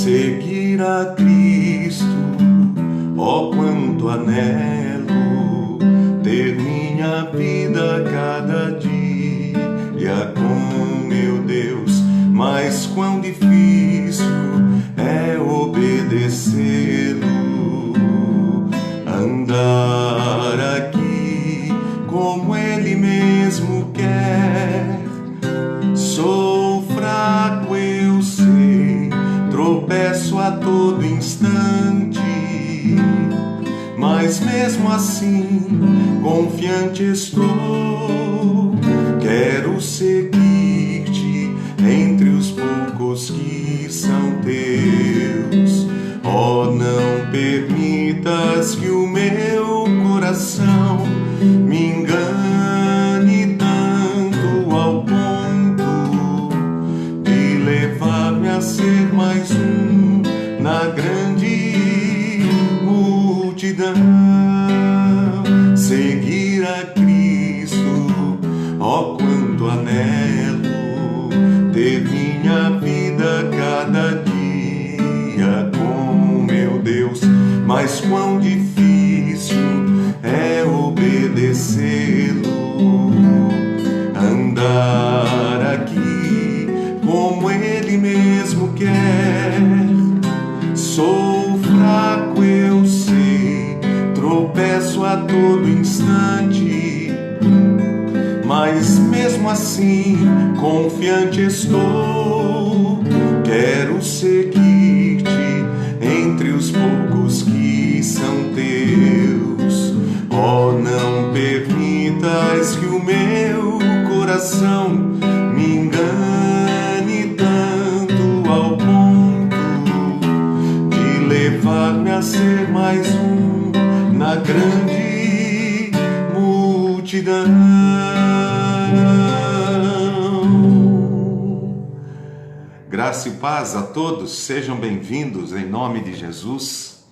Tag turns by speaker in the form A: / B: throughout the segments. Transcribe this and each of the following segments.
A: Seguir a Cristo, ó quanto anelo, ter minha vida cada dia com meu Deus, mas quão difícil é obedecê-lo, andar aqui como Ele mesmo quer. Sou fraco, eu sei, tropeço a todo instante, mas mesmo assim confiante estou. Quero seguir-te entre os poucos que são teus. Oh, não permitas que o meu coração me engane tanto ao ponto de levar-me a ser mais um na grande multidão. Seguir a Cristo, ó quanto anelo, ter minha vida cada dia com meu Deus, mas quão difícil é obedecê-lo, andar aqui como Ele mesmo quer. Sou fraco, eu sei, tropeço a todo instante, mas mesmo assim confiante estou. Quero seguir-te entre os poucos que são teus. Oh, não permitas que o meu coração me engane tanto ao ponto de levar-me a ser mais um na grande multidão. Graça e paz a todos, sejam bem-vindos em nome de Jesus.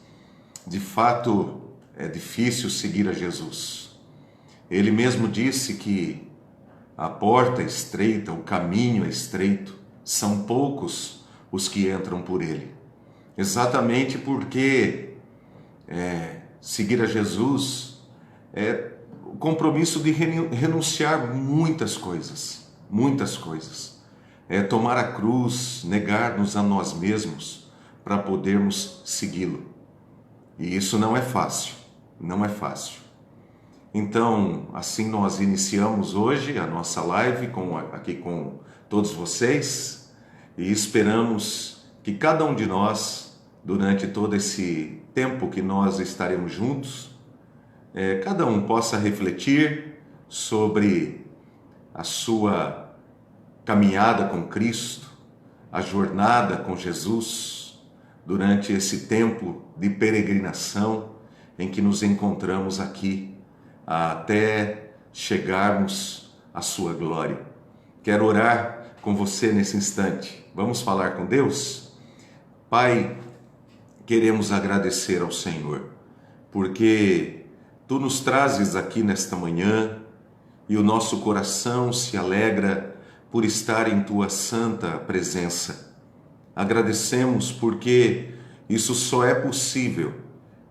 A: De fato, é difícil seguir a Jesus. Ele mesmo disse que a porta é estreita, o caminho é estreito, são poucos os que entram por ele. Exatamente porque seguir a Jesus é o compromisso de renunciar muitas coisas. É tomar a cruz, negar-nos a nós mesmos para podermos segui-lo. E isso não é fácil. Então, assim nós iniciamos hoje a nossa live aqui com todos vocês e esperamos que cada um de nós, durante todo esse tempo que nós estaremos juntos, cada um possa refletir sobre a sua caminhada com Cristo, a jornada com Jesus, durante esse tempo de peregrinação em que nos encontramos aqui, até chegarmos à sua glória. Quero orar com você nesse instante. Vamos falar com Deus? Pai, queremos agradecer ao Senhor, porque Tu nos trazes aqui nesta manhã e o nosso coração se alegra por estar em Tua santa presença. Agradecemos porque isso só é possível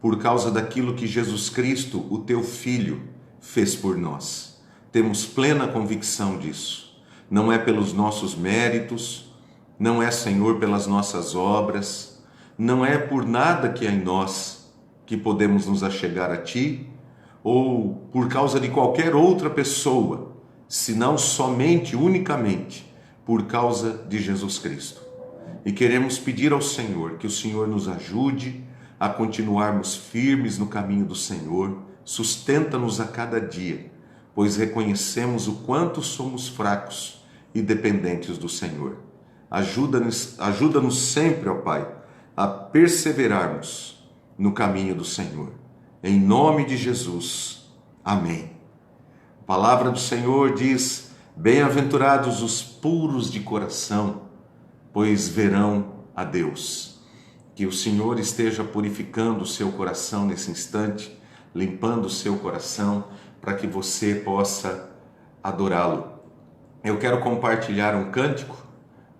A: por causa daquilo que Jesus Cristo, o Teu Filho, fez por nós. Temos plena convicção disso. Não é pelos nossos méritos, não é, Senhor, pelas nossas obras, não é por nada que há em nós que podemos nos achegar a Ti, ou por causa de qualquer outra pessoa, senão somente, unicamente, por causa de Jesus Cristo. E queremos pedir ao Senhor que o Senhor nos ajude a continuarmos firmes no caminho do Senhor, sustenta-nos a cada dia, pois reconhecemos o quanto somos fracos e dependentes do Senhor. Ajuda-nos sempre, ó Pai, a perseverarmos no caminho do Senhor. Em nome de Jesus. Amém. A palavra do Senhor diz: bem-aventurados os puros de coração, pois verão a Deus. Que o Senhor esteja purificando o seu coração nesse instante, limpando o seu coração, para que você possa adorá-lo. Eu quero compartilhar um cântico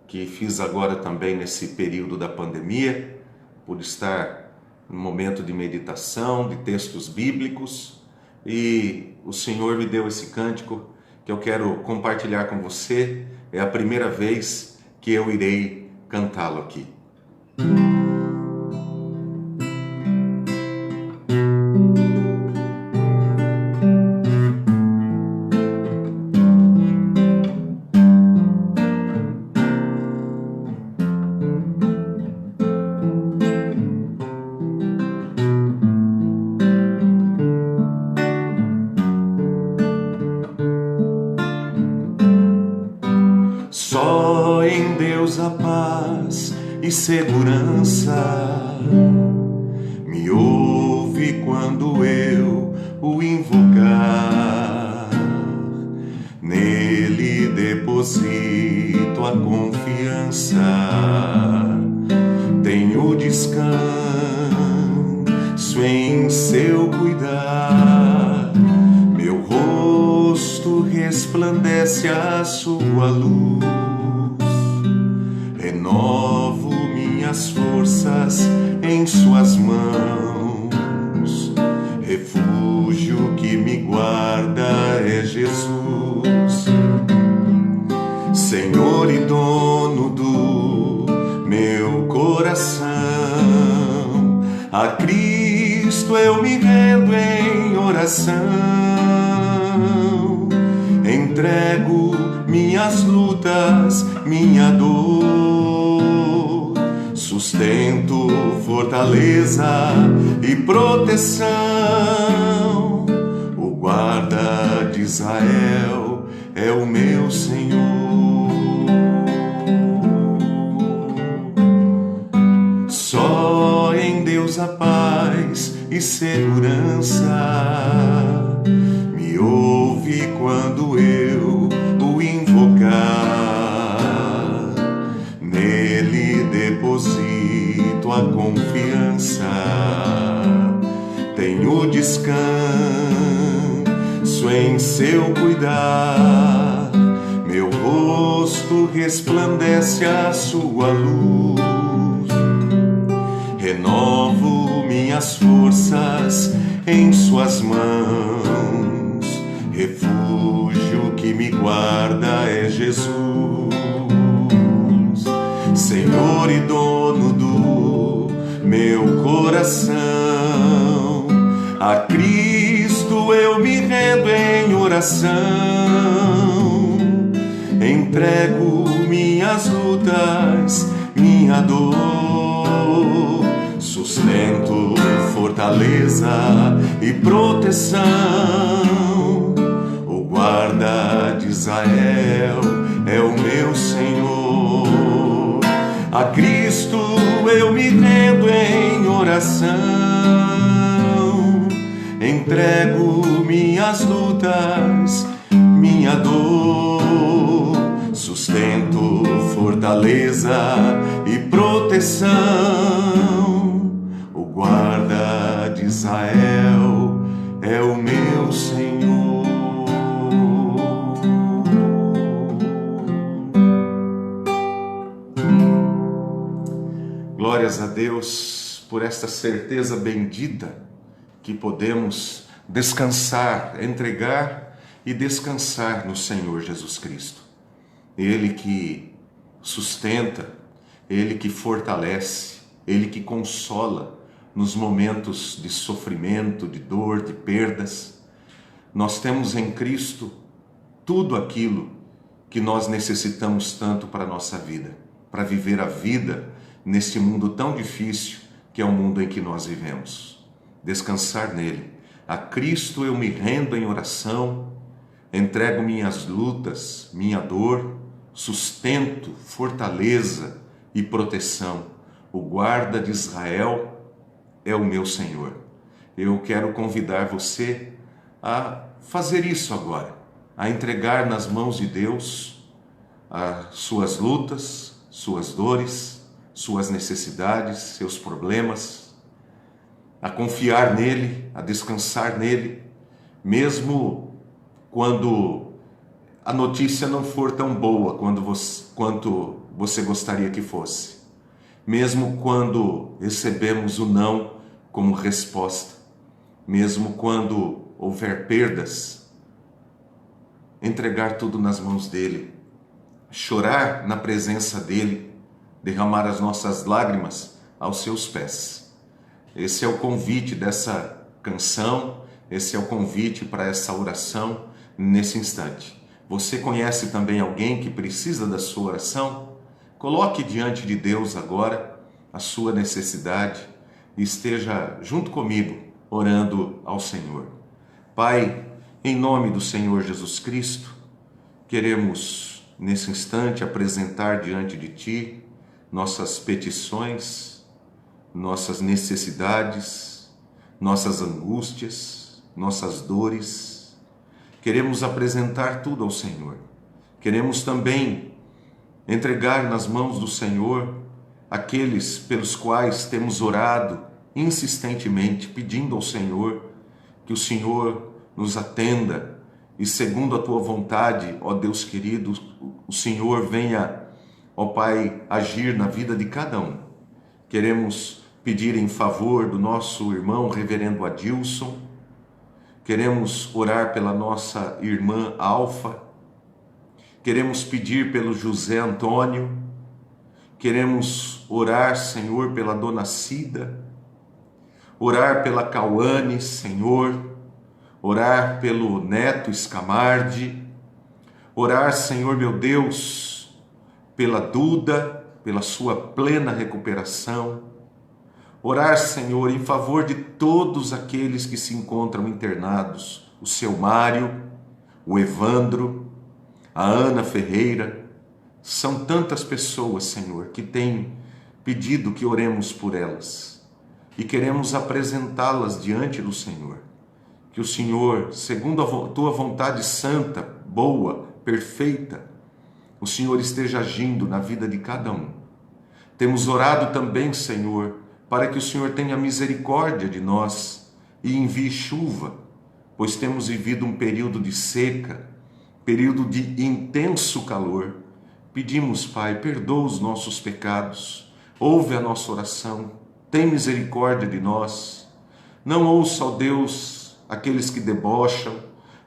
A: que fiz agora também nesse período da pandemia, por estar no momento de meditação, de textos bíblicos, e o Senhor me deu esse cântico que eu quero compartilhar com você. É a primeira vez que eu irei cantá-lo aqui. Só em Deus a paz e segurança. Me ouve quando eu o invocar. Nele deposito a confiança. Tenho descanso em seu cuidar. Meu rosto resplandece a sua luz. Renovo minhas forças em suas mãos. Refúgio que me guarda é Jesus. Senhor e dono do meu coração, a Cristo eu me rendo em oração. Entrego minhas lutas, minha dor, sustento, fortaleza e proteção. O guarda de Israel é o meu Senhor. Só em Deus a paz e segurança. Me ouve quando eu o invocar. Nele deposito a confiança. Tenho descanso em seu cuidar. Meu rosto resplandece a sua luz. Renovo minhas forças em suas mãos. Refúgio que me guarda é Jesus. Senhor e dono do meu coração, a Cristo eu me rendo em oração. Entrego minhas lutas, minha dor, sustento, fortaleza e proteção. O guarda de Israel é o meu Senhor. A Cristo eu me rendo em oração. Entrego minhas lutas, minha dor, sustento, fortaleza e proteção. O guarda de Israel é o meu Senhor. Glórias a Deus por esta certeza bendita que podemos descansar, entregar e descansar no Senhor Jesus Cristo. Ele que sustenta, Ele que fortalece, Ele que consola nos momentos de sofrimento, de dor, de perdas. Nós temos em Cristo tudo aquilo que nós necessitamos tanto para a nossa vida, para viver a vida neste mundo tão difícil que é o mundo em que nós vivemos. Descansar nele. A Cristo eu me rendo em oração, entrego minhas lutas, minha dor, sustento, fortaleza e proteção. O guarda de Israel é o meu Senhor. Eu quero convidar você a fazer isso agora, a entregar nas mãos de Deus as suas lutas, suas dores, suas necessidades, seus problemas, a confiar nele, a descansar nele, mesmo quando a notícia não for tão boa quanto você gostaria que fosse? Mesmo quando recebemos o não como resposta, mesmo quando houver perdas, entregar tudo nas mãos dele, chorar na presença dele, derramar as nossas lágrimas aos seus pés. Esse é o convite dessa canção, esse é o convite para essa oração nesse instante. Você conhece também alguém que precisa da sua oração? Coloque diante de Deus agora a sua necessidade e esteja junto comigo orando ao Senhor. Pai, em nome do Senhor Jesus Cristo, queremos nesse instante apresentar diante de Ti nossas petições, nossas necessidades, nossas angústias, nossas dores. Queremos apresentar tudo ao Senhor. Queremos também entregar nas mãos do Senhor aqueles pelos quais temos orado insistentemente, pedindo ao Senhor que o Senhor nos atenda e, segundo a Tua vontade, ó Deus querido, o Senhor venha, ó Pai, agir na vida de cada um. Queremos pedir em favor do nosso irmão reverendo Adilson, queremos orar pela nossa irmã Alfa, queremos pedir pelo José Antônio, queremos orar, Senhor, pela dona Cida, orar pela Cauane, Senhor, orar pelo neto Escamarde, orar, Senhor meu Deus, pela Duda, pela sua plena recuperação, orar, Senhor, em favor de todos aqueles que se encontram internados, o seu Mário, o Evandro, a Ana Ferreira. São tantas pessoas, Senhor, que têm pedido que oremos por elas e queremos apresentá-las diante do Senhor. Que o Senhor, segundo a Tua vontade santa, boa, perfeita, o Senhor esteja agindo na vida de cada um. Temos orado também, Senhor, para que o Senhor tenha misericórdia de nós e envie chuva, pois temos vivido um período de seca, período de intenso calor. Pedimos, Pai, perdoa os nossos pecados, ouve a nossa oração, tem misericórdia de nós. Não ouça, ó Deus, aqueles que debocham,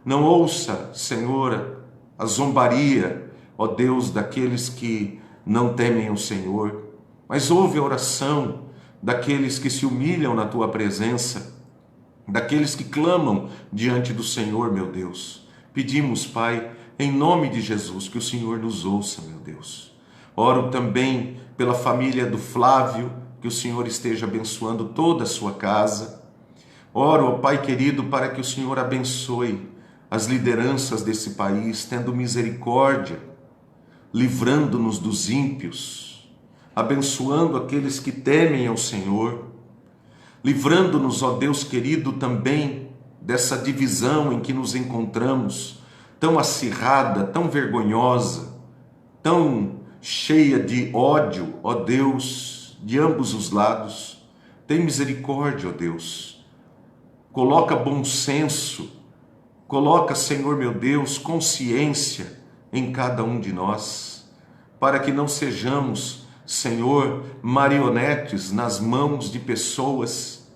A: não ouça, Senhor, a zombaria, ó Deus, daqueles que não temem o Senhor, mas ouve a oração daqueles que se humilham na Tua presença, daqueles que clamam diante do Senhor, meu Deus. Pedimos, Pai, em nome de Jesus, que o Senhor nos ouça, meu Deus. Oro também pela família do Flávio, que o Senhor esteja abençoando toda a sua casa. Oro, ó Pai querido, para que o Senhor abençoe as lideranças desse país, tendo misericórdia, livrando-nos dos ímpios, abençoando aqueles que temem ao Senhor, livrando-nos, ó Deus querido, também dessa divisão em que nos encontramos, tão acirrada, tão vergonhosa, tão cheia de ódio, ó Deus, de ambos os lados. Tem misericórdia, ó Deus. Coloca bom senso, coloca, Senhor meu Deus, consciência em cada um de nós, para que não sejamos, Senhor, marionetes nas mãos de pessoas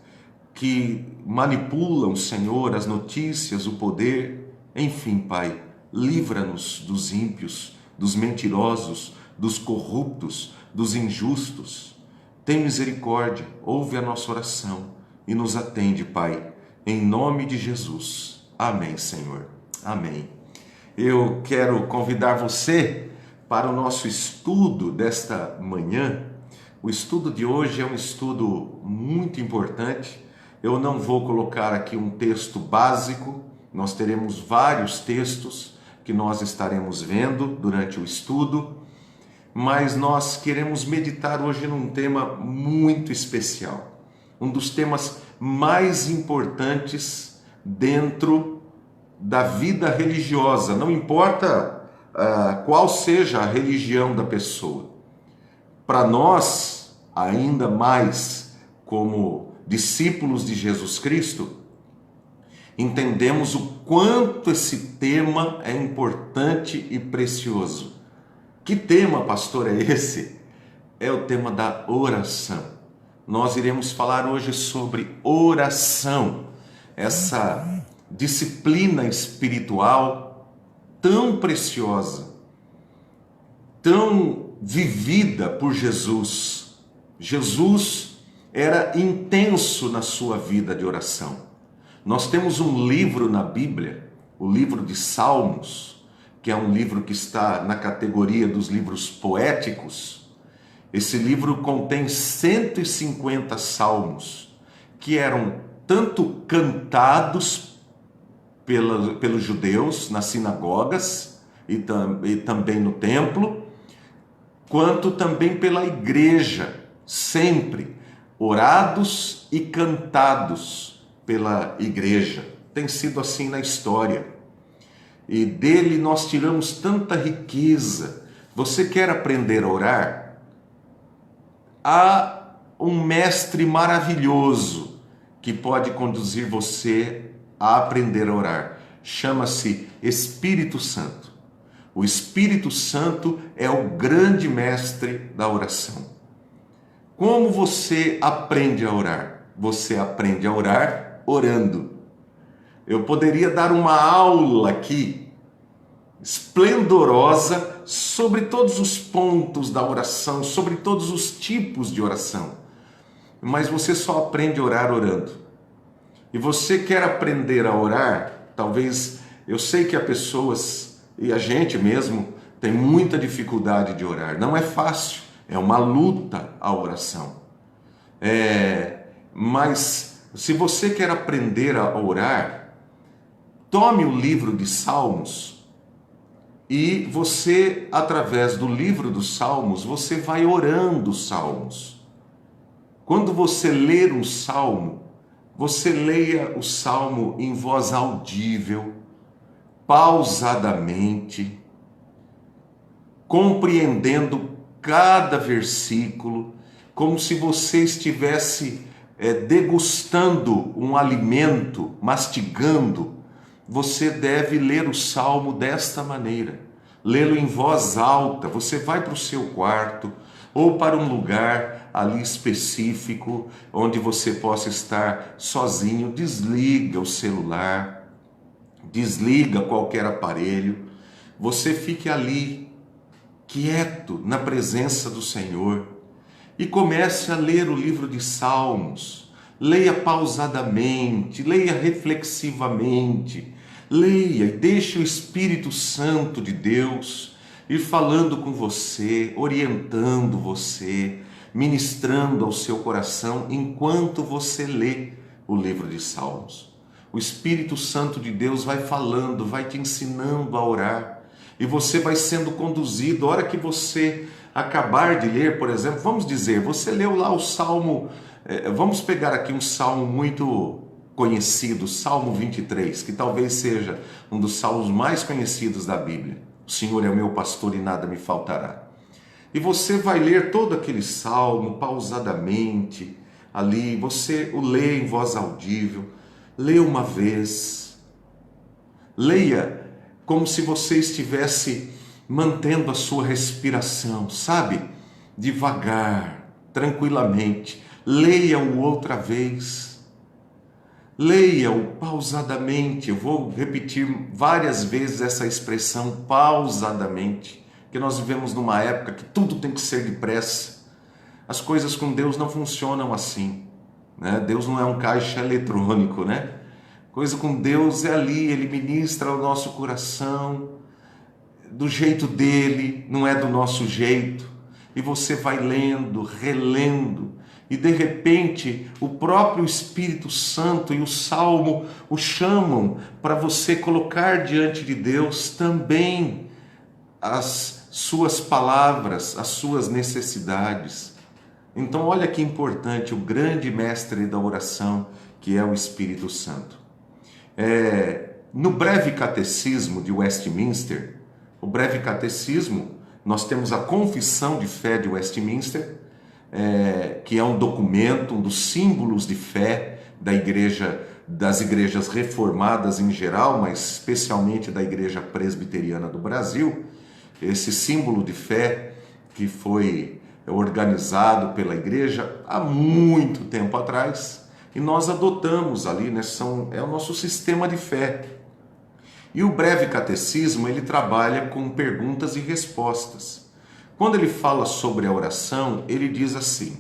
A: que manipulam, Senhor, as notícias, o poder. Enfim, Pai, livra-nos dos ímpios, dos mentirosos, dos corruptos, dos injustos. Tem misericórdia, ouve a nossa oração e nos atende, Pai, em nome de Jesus. Amém, Senhor. Amém. Eu quero convidar você para o nosso estudo desta manhã. O estudo de hoje é um estudo muito importante. Eu não vou colocar aqui um texto básico, nós teremos vários textos que nós estaremos vendo durante o estudo, mas nós queremos meditar hoje num tema muito especial, um dos temas mais importantes dentro da vida religiosa, não importa qual seja a religião da pessoa. Para nós, ainda mais como discípulos de Jesus Cristo, entendemos o quanto esse tema é importante e precioso. Que tema, pastor, é esse? É o tema da oração. Nós iremos falar hoje sobre oração, essa disciplina espiritual tão preciosa, tão vivida por Jesus. Jesus era intenso na sua vida de oração. Nós temos um livro na Bíblia, o livro de Salmos, que é um livro que está na categoria dos livros poéticos. Esse livro contém 150 salmos, que eram tanto cantados pelos judeus nas sinagogas e também no templo, quanto também pela igreja, sempre orados e cantados pela igreja. Tem sido assim na história. E dele nós tiramos tanta riqueza. Você quer aprender a orar? Há um mestre maravilhoso que pode conduzir você a aprender a orar. Chama-se Espírito Santo. O Espírito Santo é o grande mestre da oração. Como você aprende a orar? Você aprende a orar orando. Eu poderia dar uma aula aqui, esplendorosa, sobre todos os pontos da oração, sobre todos os tipos de oração. Mas você só aprende a orar orando. E você quer aprender a orar? Talvez, eu sei que há pessoas, e a gente mesmo, tem muita dificuldade de orar. Não é fácil, é uma luta a oração. Mas se você quer aprender a orar, tome o livro de Salmos e você, através do livro dos Salmos, você vai orando os Salmos. Quando você ler um Salmo, você leia o Salmo em voz audível, pausadamente, compreendendo cada versículo, como se você estivesse degustando um alimento, mastigando. Você deve ler o Salmo desta maneira, lê-lo em voz alta. Você vai para o seu quarto ou para um lugar ali específico, onde você possa estar sozinho, desliga o celular, desliga qualquer aparelho, você fique ali, quieto, na presença do Senhor, e comece a ler o livro de Salmos. Leia pausadamente, leia reflexivamente, leia e deixe o Espírito Santo de Deus ir falando com você, orientando você, ministrando ao seu coração enquanto você lê o livro de Salmos. O Espírito Santo de Deus vai falando, vai te ensinando a orar, e você vai sendo conduzido. A hora que você acabar de ler, por exemplo, vamos dizer, você leu lá o Salmo, vamos pegar aqui um salmo muito conhecido, Salmo 23, que talvez seja um dos salmos mais conhecidos da Bíblia. O Senhor é o meu pastor e nada me faltará. E você vai ler todo aquele salmo pausadamente, ali, você o lê em voz audível, lê uma vez, leia como se você estivesse mantendo a sua respiração, sabe? Devagar, tranquilamente, leia-o outra vez, leia-o pausadamente. Eu vou repetir várias vezes essa expressão pausadamente, porque nós vivemos numa época que tudo tem que ser depressa. As coisas com Deus não funcionam assim, né? Deus não é um caixa eletrônico, né? Coisa com Deus é ali, Ele ministra ao nosso coração, do jeito dele, não é do nosso jeito. E você vai lendo, relendo, e de repente o próprio Espírito Santo e o Salmo o chamam para você colocar diante de Deus também as suas palavras, as suas necessidades. Então olha que importante, o grande mestre da oração, que é o Espírito Santo. No breve catecismo de Westminster, o breve catecismo, nós temos a Confissão de Fé de Westminster, que é um documento, um dos símbolos de fé da igreja, das igrejas reformadas em geral, mas especialmente da Igreja Presbiteriana do Brasil. esse símbolo de fé que foi organizado pela igreja há muito tempo atrás e nós adotamos ali, né? É o nosso sistema de fé. E o breve catecismo, ele trabalha com perguntas e respostas. Quando ele fala sobre a oração, ele diz assim,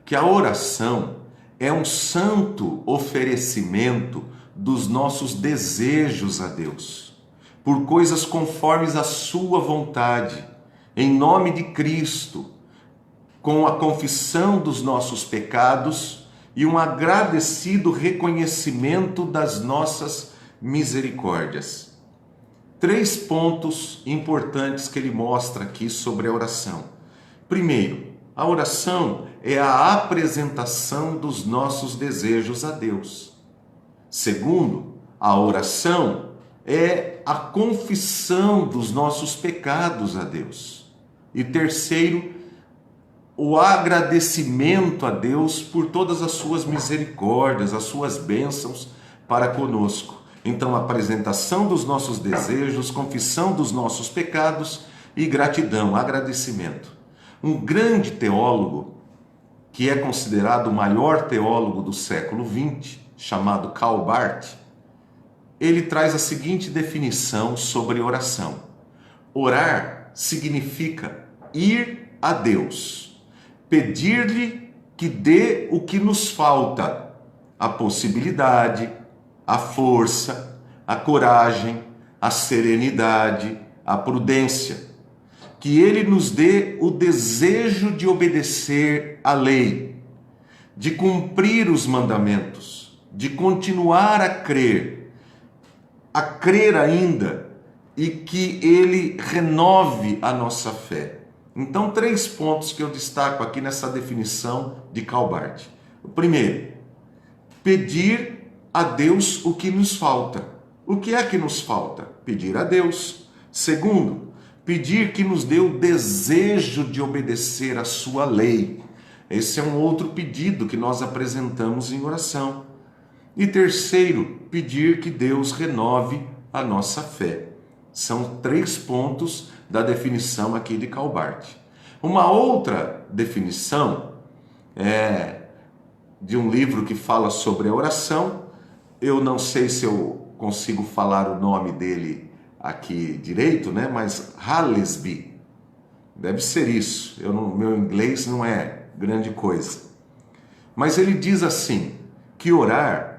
A: que a oração é um santo oferecimento dos nossos desejos a Deus, por coisas conformes à sua vontade, em nome de Cristo, com a confissão dos nossos pecados e um agradecido reconhecimento das nossas misericórdias. 3 pontos importantes que ele mostra aqui sobre a oração. Primeiro, a oração é a apresentação dos nossos desejos a Deus. Segundo, a oração é a confissão dos nossos pecados a Deus. E terceiro, o agradecimento a Deus por todas as suas misericórdias, as suas bênçãos para conosco. Então, a apresentação dos nossos desejos, confissão dos nossos pecados e gratidão, agradecimento. Um grande teólogo, que é considerado o maior teólogo do século XX, chamado Karl Barth, ele traz a seguinte definição sobre oração. Orar significa ir a Deus, pedir-lhe que dê o que nos falta, a possibilidade, a força, a coragem, a serenidade, a prudência, que Ele nos dê o desejo de obedecer à lei, de cumprir os mandamentos, de continuar a crer ainda, e que Ele renove a nossa fé. Então, 3 pontos que eu destaco aqui nessa definição de Karl Barth. O primeiro, pedir a Deus o que nos falta. O que é que nos falta? Pedir a Deus. Segundo, pedir que nos dê o desejo de obedecer a sua lei. Esse é um outro pedido que nós apresentamos em oração. E terceiro, pedir que Deus renove a nossa fé. São 3 pontos da definição aqui de Karl Barth. Uma outra definição é de um livro que fala sobre a oração. Eu não sei se eu consigo falar o nome dele aqui direito, né? Mas Hallesby, deve ser isso. Meu inglês não é grande coisa. Mas ele diz assim, que orar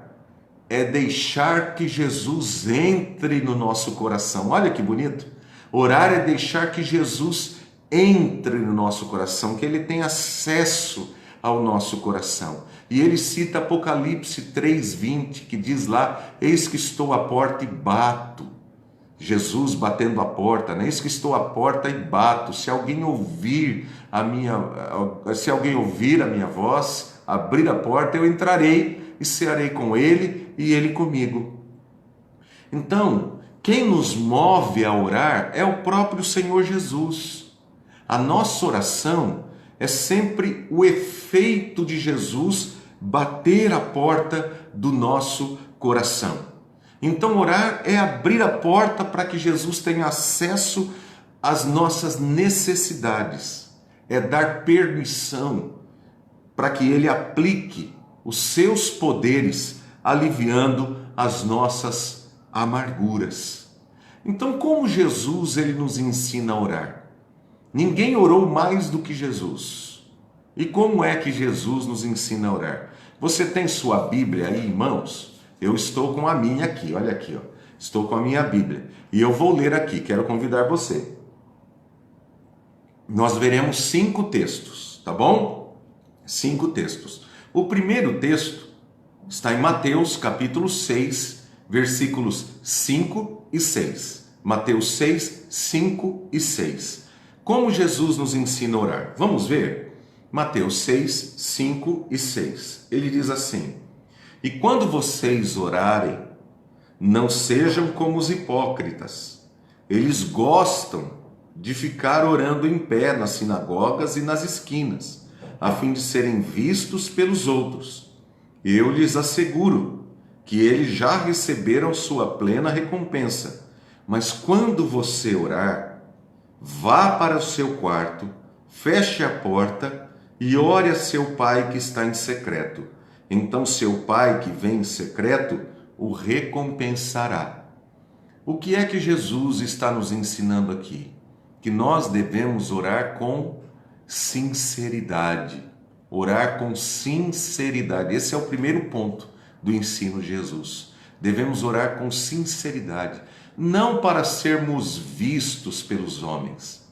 A: é deixar que Jesus entre no nosso coração. Olha que bonito. Orar é deixar que Jesus entre no nosso coração, que ele tenha acesso ao nosso coração. E ele cita Apocalipse 3:20, que diz lá, eis que estou à porta e bato. Jesus batendo a porta, né? Eis que estou à porta e bato. Se alguém ouvir a minha voz, abrir a porta, eu entrarei e cearei com ele e ele comigo. Então, quem nos move a orar é o próprio Senhor Jesus. A nossa oração é sempre o efeito de Jesus bater a porta do nosso coração. Então, orar é abrir a porta para que Jesus tenha acesso às nossas necessidades. É dar permissão para que Ele aplique os seus poderes, aliviando as nossas amarguras. Então, como Jesus ele nos ensina a orar? Ninguém orou mais do que Jesus. E como é que Jesus nos ensina a orar? Você tem sua Bíblia aí em mãos? Eu estou com a minha aqui, olha aqui, ó. Estou com a minha Bíblia. E eu vou ler aqui, quero convidar você. Nós veremos 5 textos, tá bom? 5 textos. O primeiro texto está em Mateus capítulo 6, versículos 5 e 6. Mateus 6, 5 e 6. Como Jesus nos ensina a orar? Vamos ver? Mateus 6, 5 e 6. Ele diz assim: e quando vocês orarem, não sejam como os hipócritas. Eles gostam de ficar orando em pé nas sinagogas e nas esquinas, a fim de serem vistos pelos outros. Eu lhes asseguro que eles já receberam sua plena recompensa. Mas quando você orar, vá para o seu quarto, feche a porta e ore a seu pai que está em secreto. Então seu pai que vem em secreto o recompensará. O que é que Jesus está nos ensinando aqui? Que nós devemos orar com sinceridade. Orar com sinceridade. Esse é o primeiro ponto do ensino de Jesus. Devemos orar com sinceridade, não para sermos vistos pelos homens.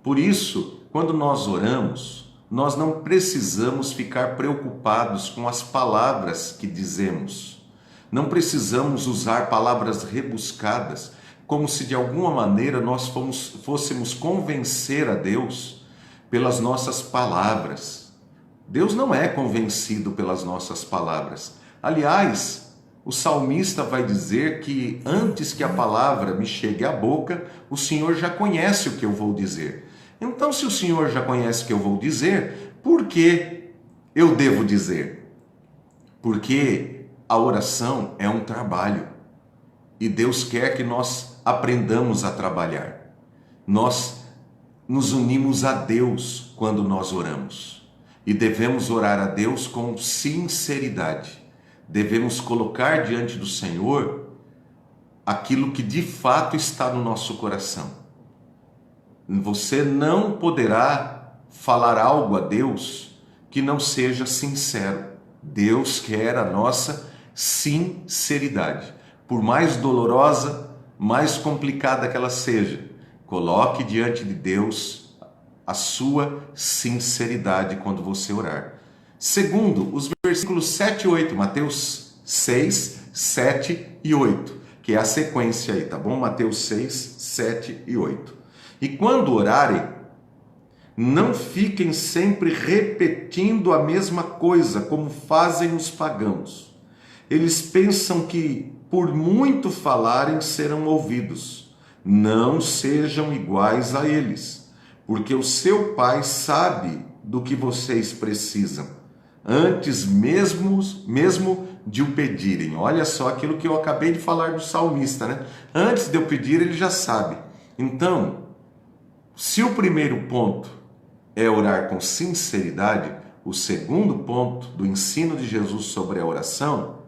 A: Por isso, quando nós oramos, nós não precisamos ficar preocupados com as palavras que dizemos. Não precisamos usar palavras rebuscadas, como se de alguma maneira nós fôssemos convencer a Deus pelas nossas palavras. Deus não é convencido pelas nossas palavras. Aliás, o salmista vai dizer que antes que a palavra me chegue à boca, o Senhor já conhece o que eu vou dizer. Então, se o Senhor já conhece o que eu vou dizer, por que eu devo dizer? Porque a oração é um trabalho e Deus quer que nós aprendamos a trabalhar. Nós nos unimos a Deus quando nós oramos e devemos orar a Deus com sinceridade. Devemos colocar diante do Senhor aquilo que de fato está no nosso coração. Você não poderá falar algo a Deus que não seja sincero. Deus quer a nossa sinceridade. Por mais dolorosa, mais complicada que ela seja, coloque diante de Deus a sua sinceridade quando você orar. Segundo, os versículos 7 e 8, Mateus 6, 7 e 8, que é a sequência aí, tá bom? Mateus 6, 7 e 8. E quando orarem, não fiquem sempre repetindo a mesma coisa, como fazem os pagãos. Eles pensam que, por muito falarem, serão ouvidos. Não sejam iguais a eles, porque o seu Pai sabe do que vocês precisam, antes mesmo de o pedirem. Olha só aquilo que eu acabei de falar do salmista, né? Antes de eu pedir, ele já sabe. Então, se o primeiro ponto é orar com sinceridade, o segundo ponto do ensino de Jesus sobre a oração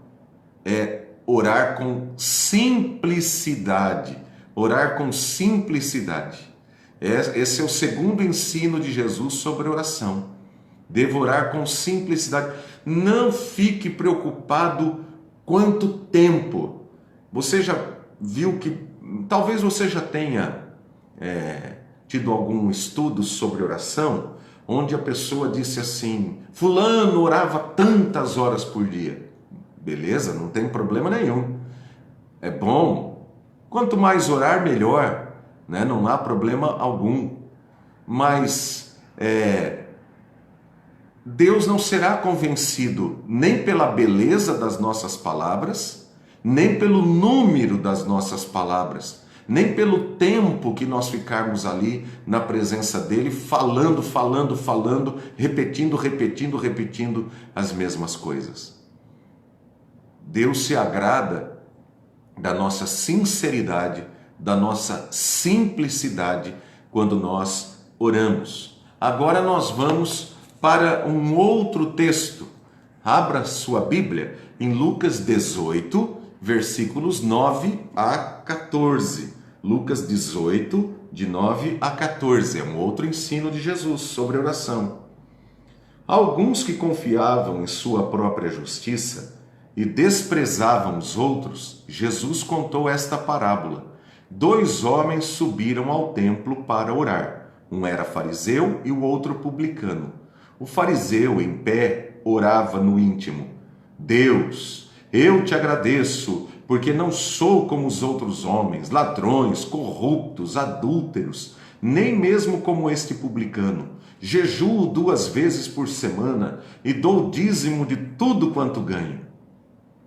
A: é orar com simplicidade. Orar com simplicidade. Esse é o segundo ensino de Jesus sobre a oração. Devo orar com simplicidade. Não fique preocupado quanto tempo. Você já viu que, talvez você já tenha tido algum estudo sobre oração, onde a pessoa disse assim: fulano orava tantas horas por dia. Beleza, não tem problema nenhum. É bom. Quanto mais orar, melhor, né? Não há problema algum. Mas Deus não será convencido nem pela beleza das nossas palavras, nem pelo número das nossas palavras, nem pelo tempo que nós ficarmos ali na presença dele, falando, repetindo as mesmas coisas. Deus se agrada da nossa sinceridade, da nossa simplicidade quando nós oramos. Agora nós vamos para um outro texto. Abra sua Bíblia em Lucas 18, versículos 9 a 14. Lucas 18, de 9 a 14. É um outro ensino de Jesus sobre oração. Alguns que confiavam em sua própria justiça e desprezavam os outros, Jesus contou esta parábola. 2 homens subiram ao templo para orar. Um era fariseu e o outro publicano. O fariseu, em pé, orava no íntimo: Deus, eu te agradeço, porque não sou como os outros homens, ladrões, corruptos, adúlteros, nem mesmo como este publicano. Jejuo 2 vezes por semana e dou dízimo de tudo quanto ganho.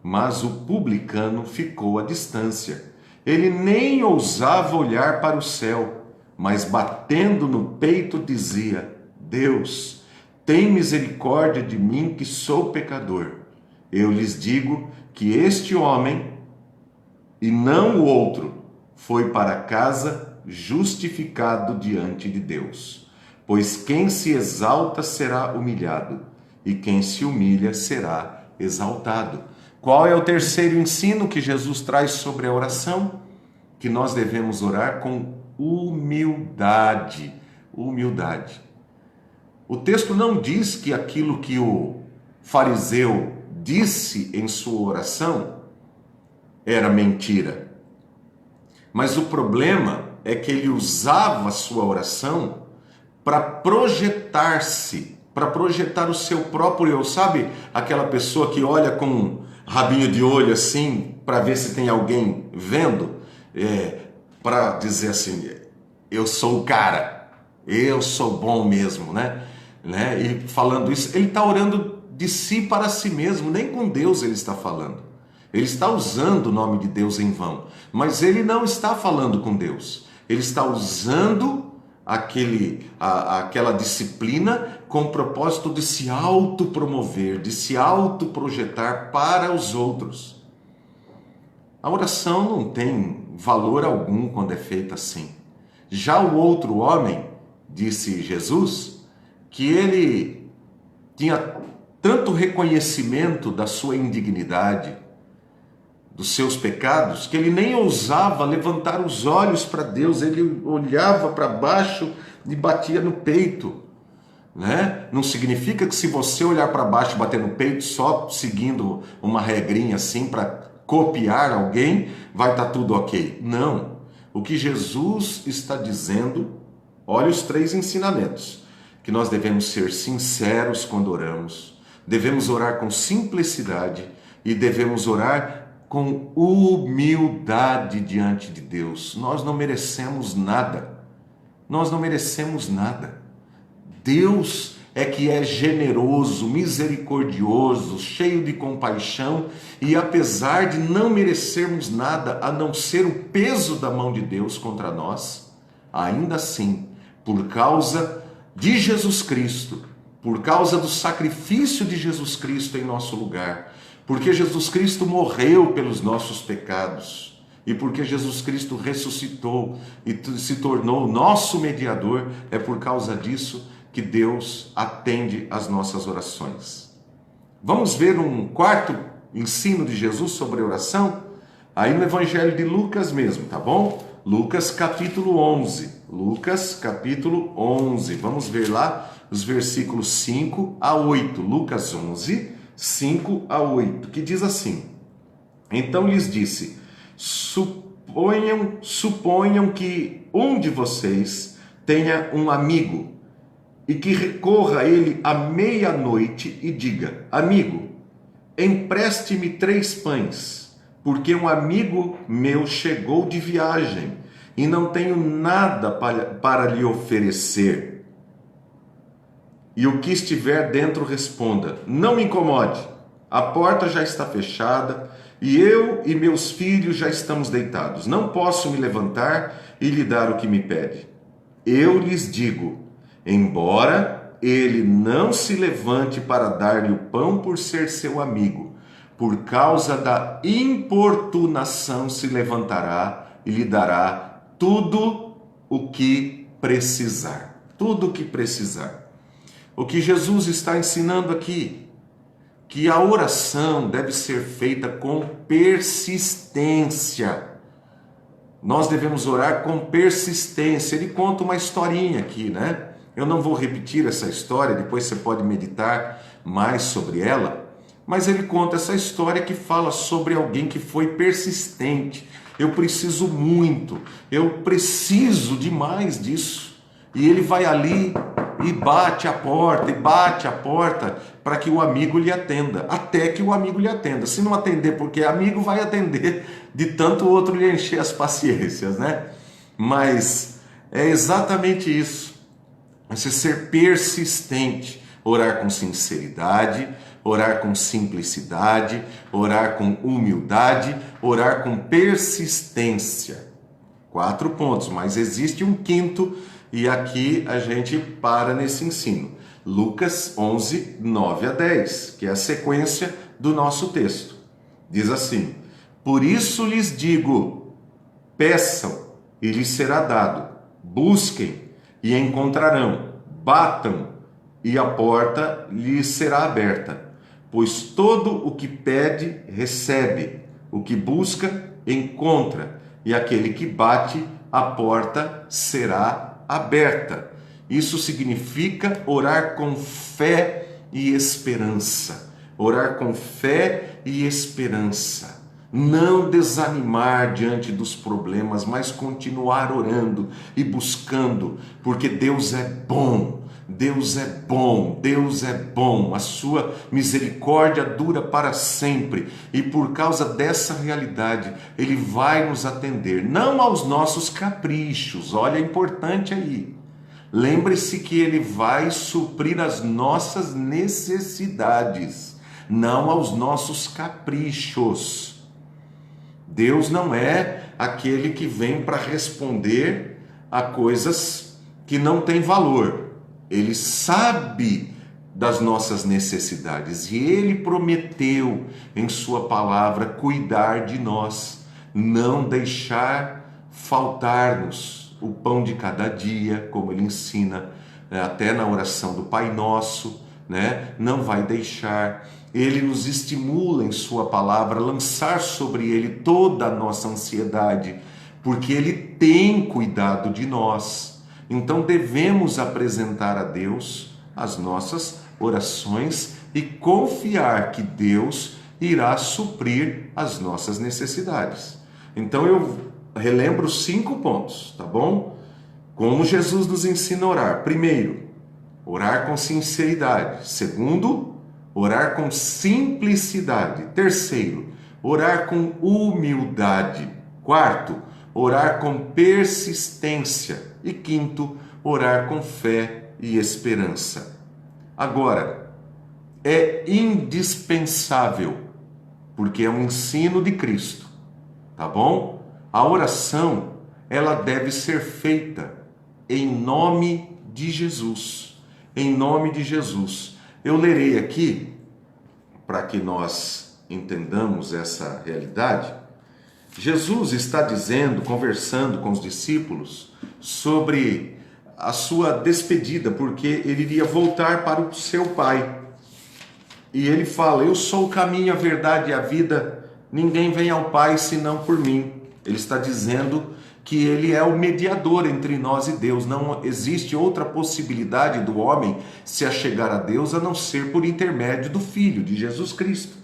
A: Mas o publicano ficou à distância. Ele nem ousava olhar para o céu, mas batendo no peito dizia: Deus, tem misericórdia de mim que sou pecador. Eu lhes digo que este homem, e não o outro, foi para casa justificado diante de Deus. Pois quem se exalta será humilhado, e quem se humilha será exaltado. Qual é o terceiro ensino que Jesus traz sobre a oração? Que nós devemos orar com humildade. Humildade. O texto não diz que aquilo que o fariseu disse em sua oração era mentira. Mas o problema é que ele usava a sua oração para projetar-se, para projetar o seu próprio eu. Sabe aquela pessoa que olha com um rabinho de olho assim, para ver se tem alguém vendo? Para dizer assim, eu sou o cara, eu sou bom mesmo, né? E falando isso, ele está orando de si para si mesmo, nem com Deus ele está falando. Ele está usando o nome de Deus em vão, mas ele não está falando com Deus. Ele está usando aquela disciplina com o propósito de se autopromover, de se autoprojetar para os outros. A oração não tem valor algum quando é feita assim. Já o outro homem, disse Jesus, que ele tinha tanto reconhecimento da sua indignidade, dos seus pecados, que ele nem ousava levantar os olhos para Deus, ele olhava para baixo e batia no peito. Não significa que se você olhar para baixo e bater no peito, só seguindo uma regrinha assim para copiar alguém, vai estar tudo ok. Não. O que Jesus está dizendo, olha os 3 ensinamentos, que nós devemos ser sinceros quando oramos, devemos orar com simplicidade e devemos orar com humildade diante de Deus. Nós não merecemos nada. Nós não merecemos nada. Deus é que é generoso, misericordioso, cheio de compaixão, e apesar de não merecermos nada a não ser o peso da mão de Deus contra nós, ainda assim, por causa de Jesus Cristo, por causa do sacrifício de Jesus Cristo em nosso lugar, porque Jesus Cristo morreu pelos nossos pecados e porque Jesus Cristo ressuscitou e se tornou nosso mediador, é por causa disso que Deus atende às nossas orações. Vamos ver um quarto ensino de Jesus sobre oração? Aí no Evangelho de Lucas mesmo, tá bom? Lucas capítulo 11. Lucas capítulo 11. Vamos ver lá os versículos 5 a 8. Lucas 11, 5 a 8, que diz assim: Então lhes disse, suponham que um de vocês tenha um amigo e que recorra a ele à meia-noite e diga: Amigo, empreste-me 3 pães, porque um amigo meu chegou de viagem e não tenho nada para lhe oferecer. E o que estiver dentro responda: Não me incomode, a porta já está fechada e eu e meus filhos já estamos deitados. Não posso me levantar e lhe dar o que me pede. Eu lhes digo, embora ele não se levante para dar-lhe o pão por ser seu amigo, por causa da importunação se levantará e lhe dará tudo o que precisar. Tudo o que precisar. O que Jesus está ensinando aqui, que a oração deve ser feita com persistência. Nós devemos orar com persistência. Ele conta uma historinha aqui, né? Eu não vou repetir essa história, depois você pode meditar mais sobre ela, mas ele conta essa história que fala sobre alguém que foi persistente. Eu preciso muito, eu preciso demais disso. E ele vai ali e bate a porta para que o amigo lhe atenda, até que o amigo lhe atenda. Se não atender porque é amigo, vai atender de tanto o outro lhe encher as paciências, né? Mas é exatamente isso, você ser persistente, orar com sinceridade, orar com simplicidade, orar com humildade, orar com persistência. 4 pontos, mas existe um quinto. E aqui a gente para nesse ensino. Lucas 11, 9 a 10, que é a sequência do nosso texto. Diz assim: Por isso lhes digo, peçam e lhes será dado. Busquem e encontrarão. Batam e a porta lhes será aberta. Pois todo o que pede, recebe. O que busca, encontra. E aquele que bate, a porta será aberta. Isso significa orar com fé e esperança. Orar com fé e esperança. Não desanimar diante dos problemas, mas continuar orando e buscando, porque Deus é bom. Deus é bom, Deus é bom, a sua misericórdia dura para sempre, e por causa dessa realidade, Ele vai nos atender, não aos nossos caprichos, olha, é importante aí, lembre-se que Ele vai suprir as nossas necessidades, não aos nossos caprichos. Deus não é aquele que vem para responder a coisas que não têm valor. Ele sabe das nossas necessidades e Ele prometeu em sua palavra cuidar de nós, não deixar faltar-nos o pão de cada dia, como Ele ensina, até na oração do Pai Nosso, né? Não vai deixar. Ele nos estimula em sua palavra a lançar sobre Ele toda a nossa ansiedade, porque Ele tem cuidado de nós. Então devemos apresentar a Deus as nossas orações e confiar que Deus irá suprir as nossas necessidades. Então eu relembro 5 pontos, tá bom? Como Jesus nos ensina a orar. Primeiro, orar com sinceridade. Segundo, orar com simplicidade. Terceiro, orar com humildade. Quarto, orar com persistência. E quinto, orar com fé e esperança. Agora, é indispensável, porque é um ensino de Cristo, tá bom? A oração, ela deve ser feita em nome de Jesus. Em nome de Jesus. Eu lerei aqui, para que nós entendamos essa realidade. Jesus está dizendo, conversando com os discípulos, sobre a sua despedida, porque ele iria voltar para o seu Pai. E ele fala: eu sou o caminho, a verdade e a vida, ninguém vem ao Pai senão por mim. Ele está dizendo que ele é o mediador entre nós e Deus. Não existe outra possibilidade do homem se achegar a Deus a não ser por intermédio do Filho, de Jesus Cristo.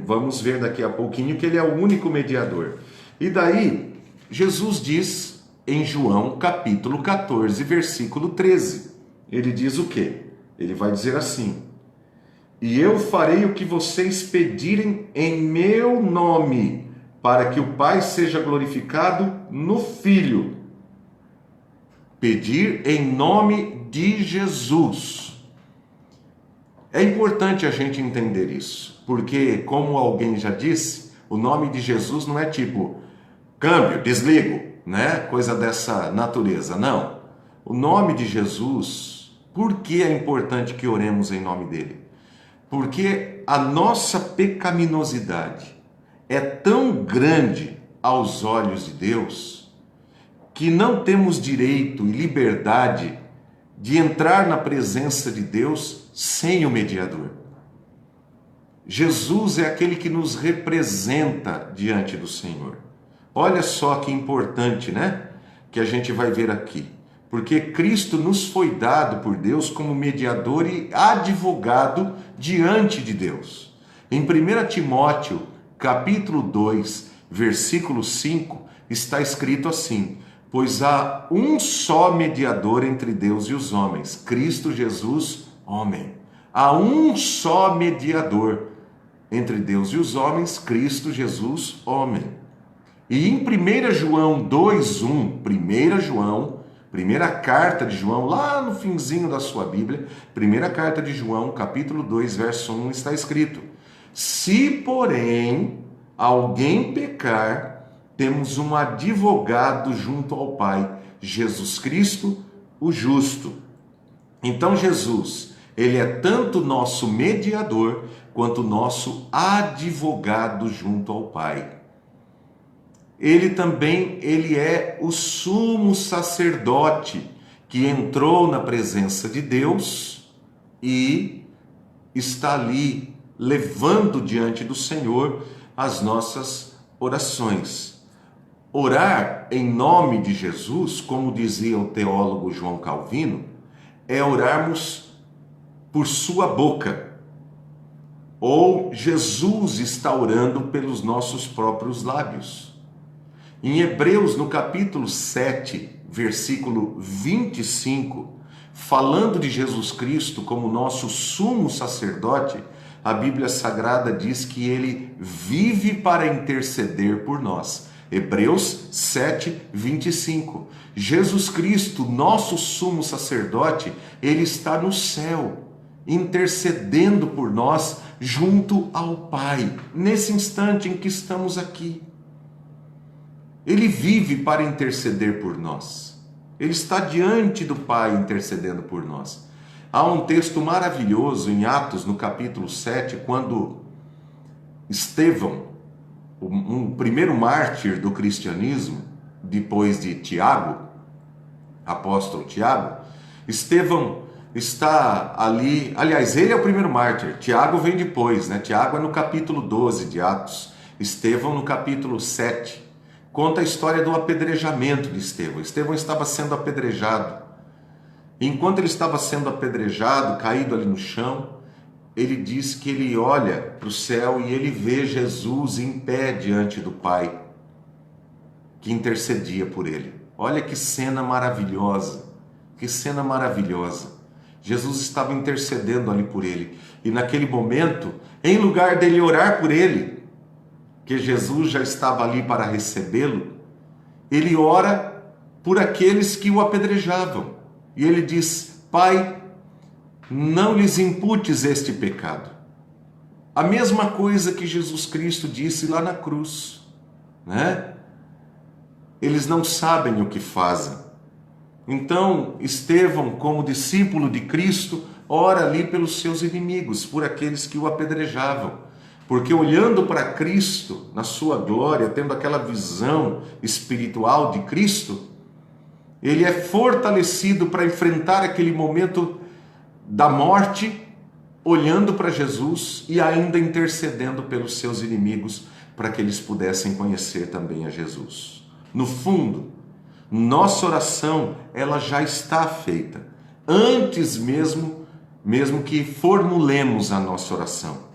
A: Vamos ver daqui a pouquinho que ele é o único mediador. E daí, Jesus diz em João capítulo 14, versículo 13. Ele diz o quê? Ele vai dizer assim: e eu farei o que vocês pedirem em meu nome, para que o Pai seja glorificado no Filho. Pedir em nome de Jesus. É importante a gente entender isso, porque, como alguém já disse, o nome de Jesus não é tipo câmbio, desligo, né? Coisa dessa natureza, não. O nome de Jesus, por que é importante que oremos em nome dele? Porque a nossa pecaminosidade é tão grande aos olhos de Deus que não temos direito e liberdade de entrar na presença de Deus sem o mediador. Jesus é aquele que nos representa diante do Senhor. Olha só que importante, né? Que a gente vai ver aqui. Porque Cristo nos foi dado por Deus como mediador e advogado diante de Deus. Em 1 Timóteo, capítulo 2, versículo 5, está escrito assim: pois há um só mediador entre Deus e os homens, Cristo Jesus, homem. Há um só mediador entre Deus e os homens, Cristo Jesus, homem. E em 1 João 2:1, 1 João, primeira carta de João, lá no finzinho da sua Bíblia, primeira carta de João, capítulo 2, verso 1, está escrito: se, porém, alguém pecar, temos um advogado junto ao Pai, Jesus Cristo, o justo. Então Jesus, ele é tanto nosso mediador, quanto nosso advogado junto ao Pai. ele é o sumo sacerdote que entrou na presença de Deus e está ali levando diante do Senhor as nossas orações. Orar em nome de Jesus, como dizia o teólogo João Calvino, é orarmos por sua boca, ou Jesus está orando pelos nossos próprios lábios. Em Hebreus, no capítulo 7, versículo 25, falando de Jesus Cristo como nosso sumo sacerdote, a Bíblia Sagrada diz que ele vive para interceder por nós. Hebreus 7, 25. Jesus Cristo, nosso sumo sacerdote, ele está no céu, intercedendo por nós junto ao Pai, nesse instante em que estamos aqui. Ele vive para interceder por nós. Ele está diante do Pai intercedendo por nós. Há um texto maravilhoso em Atos, no capítulo 7, quando Estevão, um primeiro mártir do cristianismo, depois de Tiago, apóstolo Tiago, Estevão está ali, aliás, ele é o primeiro mártir, Tiago vem depois, né? Tiago é no capítulo 12 de Atos, Estevão no capítulo 7, conta a história do apedrejamento de Estevão. Estevão estava sendo apedrejado. Enquanto ele estava sendo apedrejado, caído ali no chão, ele diz que ele olha para o céu e ele vê Jesus em pé diante do Pai, que intercedia por ele. Olha que cena maravilhosa, que cena maravilhosa. Jesus estava intercedendo ali por ele. E naquele momento, em lugar dele orar por ele, que Jesus já estava ali para recebê-lo, ele ora por aqueles que o apedrejavam. E ele diz: Pai, não lhes imputes este pecado. A mesma coisa que Jesus Cristo disse lá na cruz, né? Eles não sabem o que fazem. Então, Estevão, como discípulo de Cristo, ora ali pelos seus inimigos, por aqueles que o apedrejavam. Porque olhando para Cristo, na sua glória, tendo aquela visão espiritual de Cristo, ele é fortalecido para enfrentar aquele momento da morte, olhando para Jesus e ainda intercedendo pelos seus inimigos, para que eles pudessem conhecer também a Jesus. No fundo, nossa oração, ela já está feita, antes mesmo que formulemos a nossa oração.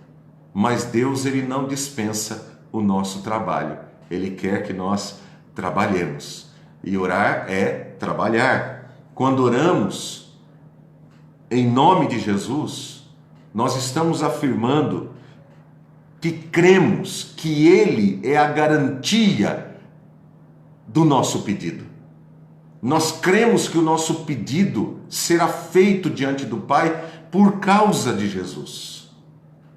A: Mas Deus, ele não dispensa o nosso trabalho. Ele quer que nós trabalhemos. E orar é trabalhar. Quando oramos em nome de Jesus, nós estamos afirmando que cremos que Ele é a garantia do nosso pedido. Nós cremos que o nosso pedido será feito diante do Pai por causa de Jesus.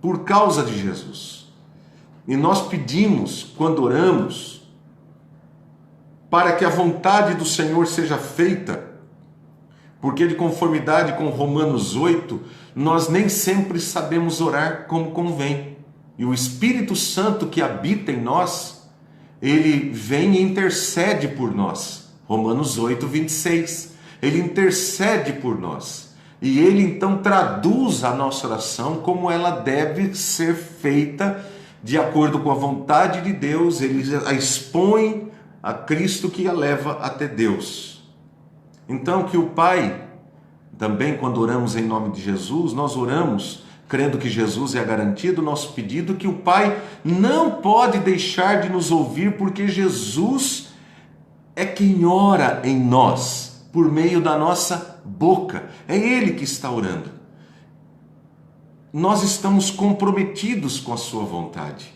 A: Por causa de Jesus. E nós pedimos, quando oramos, para que a vontade do Senhor seja feita, porque de conformidade com Romanos 8, nós nem sempre sabemos orar como convém. E o Espírito Santo que habita em nós, ele vem e intercede por nós. Romanos 8, 26. Ele intercede por nós. E ele então traduz a nossa oração como ela deve ser feita de acordo com a vontade de Deus. Ele a expõe a Cristo que a leva até Deus. Então que o Pai, também quando oramos em nome de Jesus, nós oramos crendo que Jesus é a garantia do nosso pedido, que o Pai não pode deixar de nos ouvir, porque Jesus é quem ora em nós, por meio da nossa boca. É Ele que está orando. Nós estamos comprometidos com a sua vontade.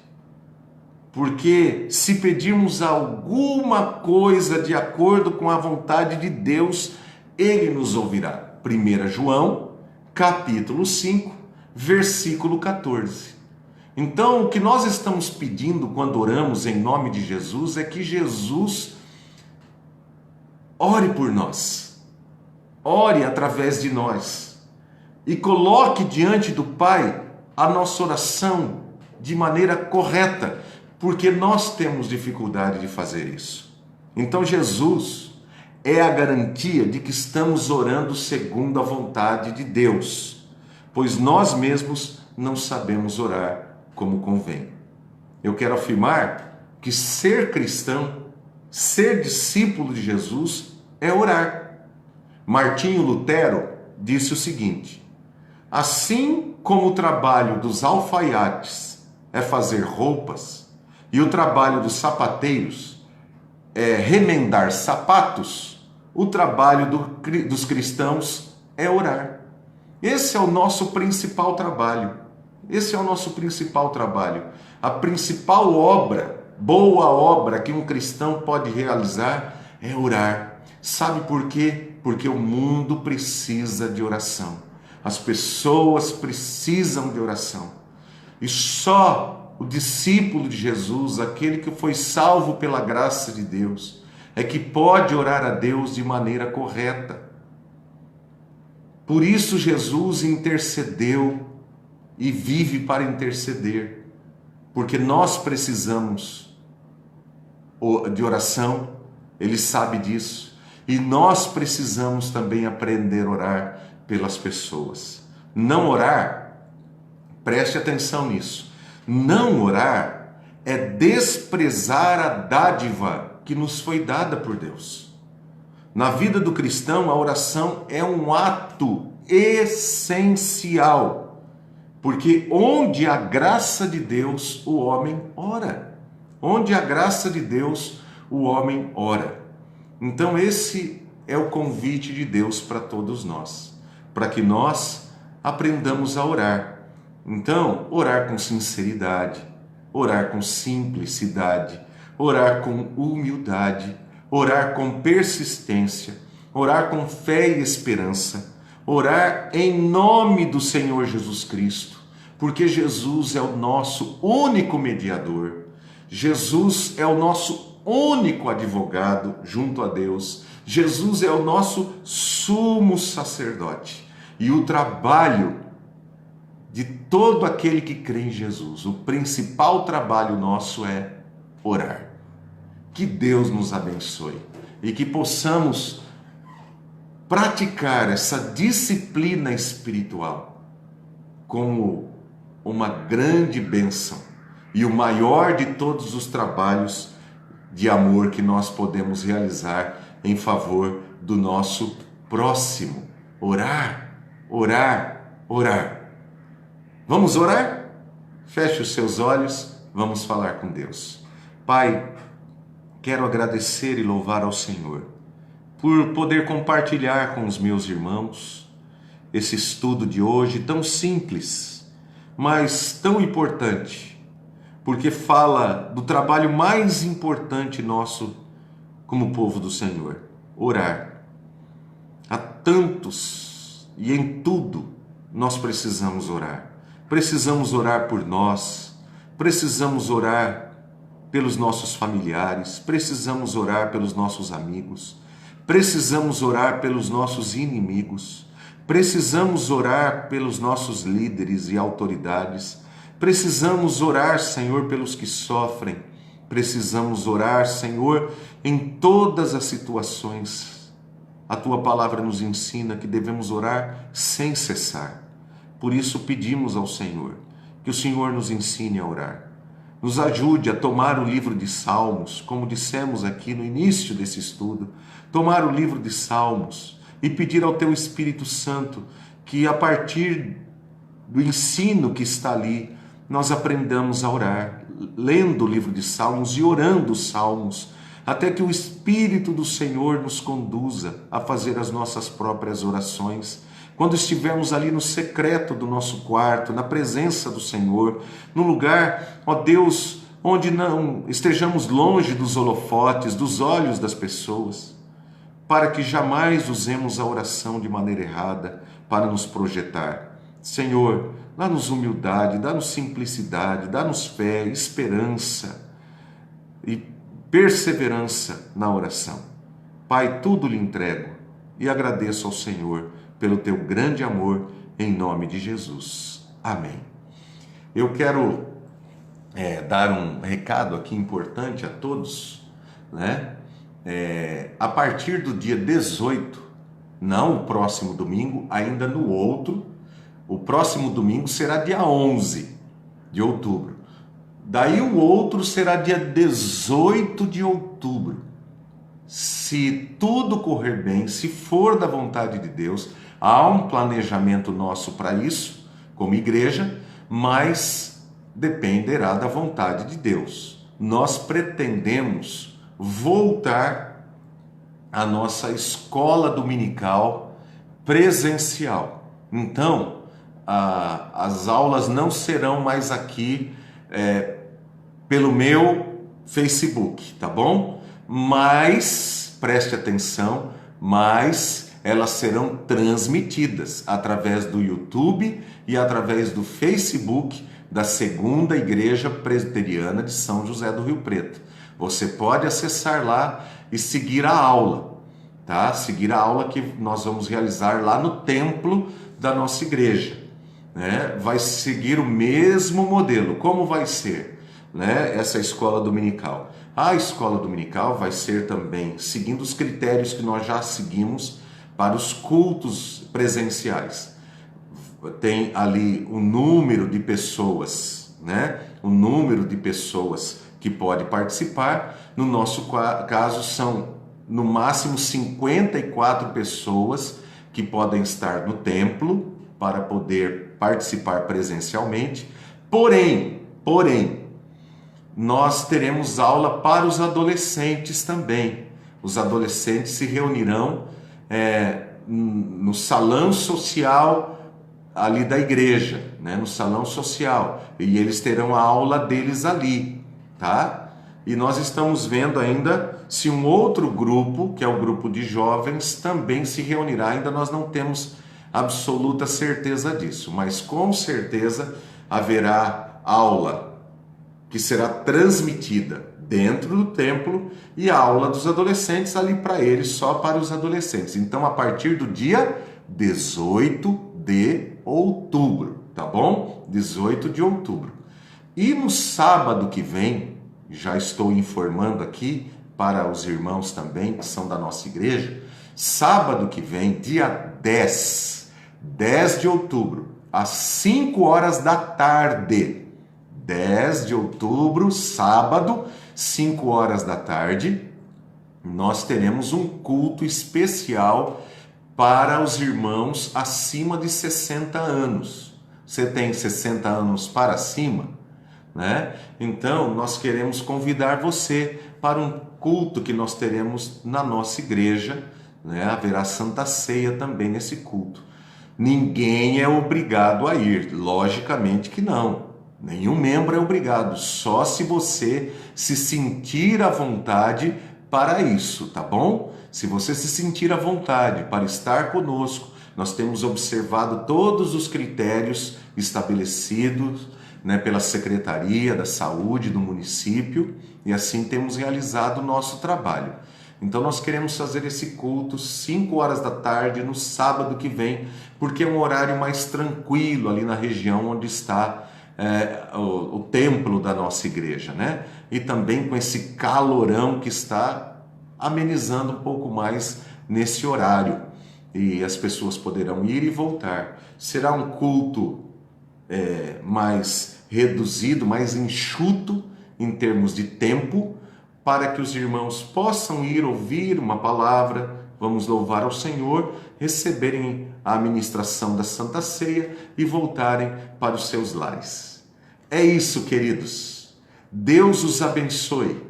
A: Porque se pedirmos alguma coisa de acordo com a vontade de Deus, Ele nos ouvirá. 1 João, capítulo 5, versículo 14. Então, o que nós estamos pedindo quando oramos em nome de Jesus é que Jesus ore por nós, ore através de nós e coloque diante do Pai a nossa oração de maneira correta, porque nós temos dificuldade de fazer isso. Então Jesus é a garantia de que estamos orando segundo a vontade de Deus, pois nós mesmos não sabemos orar como convém. Eu quero afirmar que ser cristão, ser discípulo de Jesus, é orar. Martinho Lutero disse o seguinte: assim como o trabalho dos alfaiates é fazer roupas, e o trabalho dos sapateiros é remendar sapatos, o trabalho dos cristãos é orar. Esse é o nosso principal trabalho. Esse é o nosso principal trabalho. A principal obra, boa obra que um cristão pode realizar é orar. Sabe por quê? Porque o mundo precisa de oração. As pessoas precisam de oração. E só o discípulo de Jesus, aquele que foi salvo pela graça de Deus, é que pode orar a Deus de maneira correta. Por isso Jesus intercedeu e vive para interceder, porque nós precisamos de oração, Ele sabe disso, e nós precisamos também aprender a orar pelas pessoas. Não orar, preste atenção nisso, não orar é desprezar a dádiva que nos foi dada por Deus. Na vida do cristão, a oração é um ato essencial, porque onde há graça de Deus, o homem ora. Onde há graça de Deus, o homem ora. Então esse é o convite de Deus para todos nós, para que nós aprendamos a orar. Então, orar com sinceridade, orar com simplicidade, orar com humildade, orar com persistência, orar com fé e esperança, orar em nome do Senhor Jesus Cristo, porque Jesus é o nosso único mediador, Jesus é o nosso único advogado junto a Deus, Jesus é o nosso sumo sacerdote, e o trabalho de todo aquele que crê em Jesus, o principal trabalho nosso é orar. Que Deus nos abençoe e que possamos praticar essa disciplina espiritual como uma grande bênção e o maior de todos os trabalhos de amor que nós podemos realizar em favor do nosso próximo. Orar, orar, orar. Vamos orar? Feche os seus olhos, vamos falar com Deus. Pai, quero agradecer e louvar ao Senhor por poder compartilhar com os meus irmãos esse estudo de hoje tão simples, mas tão importante, porque fala do trabalho mais importante nosso como povo do Senhor, orar. Há tantos e em tudo nós precisamos orar. Precisamos orar por nós, precisamos orar pelos nossos familiares, precisamos orar pelos nossos amigos, precisamos orar pelos nossos inimigos, precisamos orar pelos nossos líderes e autoridades, precisamos orar, Senhor, pelos que sofrem, precisamos orar, Senhor, em todas as situações. A Tua palavra nos ensina que devemos orar sem cessar. Por isso pedimos ao Senhor que o Senhor nos ensine a orar. Nos ajude a tomar o livro de Salmos, como dissemos aqui no início desse estudo, tomar o livro de Salmos e pedir ao Teu Espírito Santo que a partir do ensino que está ali, nós aprendamos a orar, lendo o livro de Salmos e orando os Salmos, até que o Espírito do Senhor nos conduza a fazer as nossas próprias orações. Quando estivermos ali no secreto do nosso quarto, na presença do Senhor, no lugar, ó Deus, onde não estejamos longe dos holofotes, dos olhos das pessoas, para que jamais usemos a oração de maneira errada para nos projetar. Senhor, dá-nos humildade, dá-nos simplicidade, dá-nos fé, esperança e perseverança na oração. Pai, tudo lhe entrego e agradeço ao Senhor pelo teu grande amor, em nome de Jesus. Amém. Eu quero dar um recado aqui importante a todos, né? A partir do dia 18, não o próximo domingo, ainda no outro, o próximo domingo será dia 11 de outubro. Daí o outro será dia 18 de outubro. Se tudo correr bem, se for da vontade de Deus, há um planejamento nosso para isso, como igreja, mas dependerá da vontade de Deus. Nós pretendemos voltar à nossa escola dominical presencial. Então, as aulas não serão mais aqui pelo meu Facebook, tá bom? Mas, preste atenção, mas elas serão transmitidas através do YouTube e através do Facebook da Segunda Igreja Presbiteriana de São José do Rio Preto. Você pode acessar lá e seguir a aula, tá? Seguir a aula que nós vamos realizar lá no templo da nossa igreja, né? Vai seguir o mesmo modelo. Como vai ser, né, essa escola dominical? A escola dominical vai ser também seguindo os critérios que nós já seguimos para os cultos presenciais. Tem ali um número de pessoas, né? Um número de pessoas que pode participar. No nosso caso são no máximo 54 pessoas que podem estar no templo para poder participar presencialmente. Porém, nós teremos aula para os adolescentes também. Os adolescentes se reunirão no salão social ali da igreja, né? No salão social, e eles terão a aula deles ali, tá? E nós estamos vendo ainda se um outro grupo, que é o grupo de jovens, também se reunirá. Ainda nós não temos absoluta certeza disso, mas com certeza haverá aula que será transmitida dentro do templo e a aula dos adolescentes ali para eles, só para os adolescentes. Então, a partir do dia 18 de outubro, tá bom? 18 de outubro. E no sábado que vem, já estou informando aqui para os irmãos também que são da nossa igreja, sábado que vem, dia 10 de outubro, às 5 horas da tarde, 10 de outubro, sábado, 5 horas da tarde, nós teremos um culto especial para os irmãos acima de 60 anos. Você tem 60 anos para cima, né? Então, nós queremos convidar você para um culto que nós teremos na nossa igreja, né? Haverá Santa Ceia também nesse culto. Ninguém é obrigado a ir, logicamente que não. Nenhum membro é obrigado, só se você se sentir à vontade para isso, tá bom? Se você se sentir à vontade para estar conosco, nós temos observado todos os critérios estabelecidos, né, pela Secretaria da Saúde do município, e assim temos realizado o nosso trabalho. Então nós queremos fazer esse culto 5 horas da tarde no sábado que vem, porque é um horário mais tranquilo ali na região onde está o templo da nossa igreja, né? E também com esse calorão que está amenizando um pouco mais nesse horário. E as pessoas poderão ir e voltar. Será um culto mais reduzido, mais enxuto em termos de tempo, para que os irmãos possam ir ouvir uma palavra, vamos louvar ao Senhor, receberem a administração da Santa Ceia e voltarem para os seus lares. É isso, queridos. Deus os abençoe.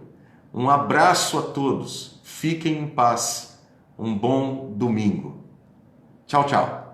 A: Um abraço a todos. Fiquem em paz. Um bom domingo. Tchau, tchau.